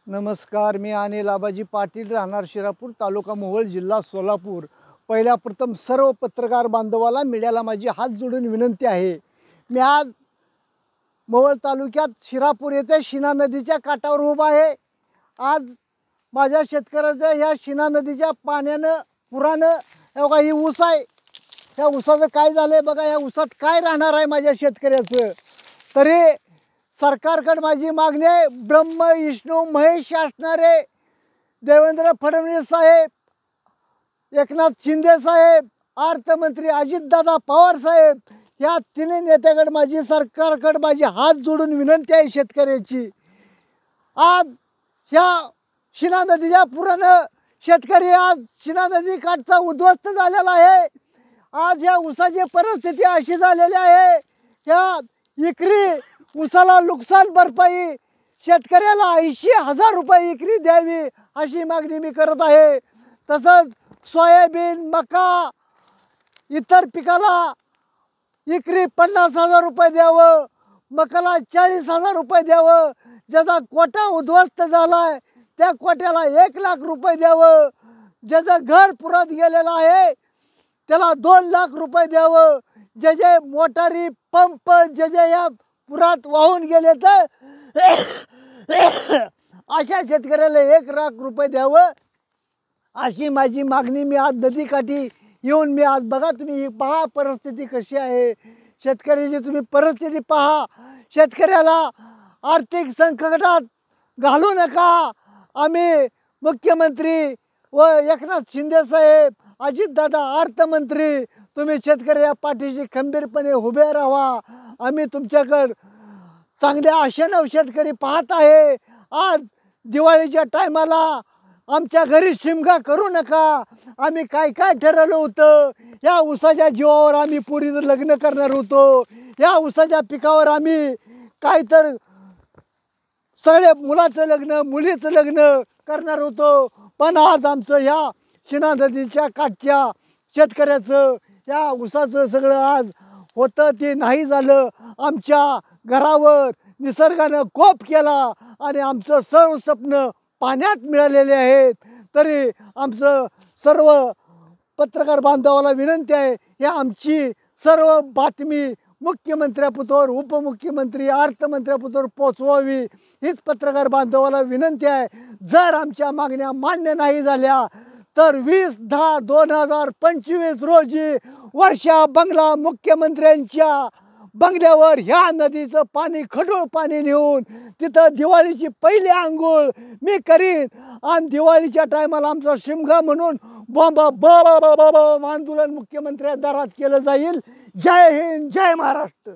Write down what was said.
नमस्कार, मी अनिल आबाजी पाटील, राहणार शिरापूर, तालुका मोहोळ, जिल्हा सोलापूर। पहिल्या प्रथम सर्व पत्रकार बांधवाला, मीडियाला माझी हात जोडून विनंती आहे। मी आज मोहोळ तालुक्यात शिरापूर येथे शिना नदीच्या काठावर उभा आहे। आज माझ्या शेतकऱ्याचं ह्या शिना नदीच्या पाण्यानं पुरानं बघा ही ऊस आहे, त्या ऊसाचं काय झालंय बघा, या ऊसात काय राहणार आहे माझ्या शेतकऱ्याचं। तरी सरकारकडे माझी मागणी आहे, ब्रह्म विष्णू महेश असणारे देवेंद्र फडणवीस साहेब, एकनाथ शिंदे साहेब, अर्थमंत्री अजितदादा पवार साहेब, या तिन्ही नेत्याकडे माझी सरकारकडे माझी हात जोडून विनंती आहे शेतकऱ्याची। आज ह्या शिना नदीच्या पुरानं शेतकरी आज शिना नदी काठचा उद्ध्वस्त झालेला आहे। आज ह्या ऊसाची परिस्थिती अशी झालेली आहे, ह्या एकरी ऊसाला नुकसान भरपाई शेतकऱ्याला 80,000 रुपये एकरी द्यावी अशी मागणी मी करत आहे। तसंच सोयाबीन, मका, इतर पिकाला एकरी 50,000 रुपये द्यावं, मकाला 40,000 रुपये द्यावं, ज्याचा कोटा उद्ध्वस्त झाला आहे त्या कोट्याला 1,00,000 रुपये द्यावं, ज्याचं घर पुरात गेलेलं आहे त्याला 2,00,000 रुपये द्यावं, जे जे मोटारी पंप जे जे या पुरात वाहून गेले तर अशा शेतकऱ्याला 1,00,000 रुपये द्यावं अशी माझी मागणी। मी आज नदीकाठी येऊन मी आज बघा, तुम्ही ही पहा परिस्थिती कशी आहे शेतकऱ्याची, तुम्ही परिस्थिती पहा। शेतकऱ्याला आर्थिक संकटात घालू नका। आम्ही मुख्यमंत्री व एकनाथ शिंदे साहेब, अजितदादा अर्थमंत्री, तुम्ही शेतकऱ्या पाठीशी खंबीरपणे उभे राहा। आम्ही तुमच्याकडं चांगल्या आशेनं शेतकरी पाहत आहे। आज दिवाळीच्या टायमाला आमच्या घरी शिमगा करू नका। आम्ही काय काय ठरवलं होतं, या ऊसाच्या जीवावर आम्ही पुरीचं लग्न करणार होतो, या ऊसाच्या पिकावर आम्ही काय तर सगळे मुलाचं लग्न मुलीचं लग्न करणार होतो। पण आज आमचं ह्या शिना नदीच्या काठच्या शेतकऱ्याचं या ऊसाचं सगळं आज होतं ते नाही झालं। आमच्या घरावर निसर्गानं कोप केला आणि आमचं सर्व स्वप्न पाण्यात मिळालेले आहेत। तरी आमचं सर्व पत्रकार बांधवाला विनंती आहे, या आमची सर्व बातमी मुख्यमंत्र्यापुतोर, उपमुख्यमंत्री, अर्थमंत्र्यापुतोर पोचवावी हीच पत्रकार बांधवाला विनंती आहे। जर आमच्या मागण्या मान्य नाही झाल्या तर 20/10/2025 रोजी वर्षा बंगला मुख्यमंत्र्यांच्या बंगल्यावर ह्या नदीचं पाणी, खडूळ पाणी नेऊन तिथं दिवाळीची पहिली आंघोळ मी करीन आणि दिवाळीच्या टायमाला आमचा शिमगा म्हणून बॉम्ब आंदोलन मुख्यमंत्र्या दारात केलं जाईल। जय हिंद, जय महाराष्ट्र।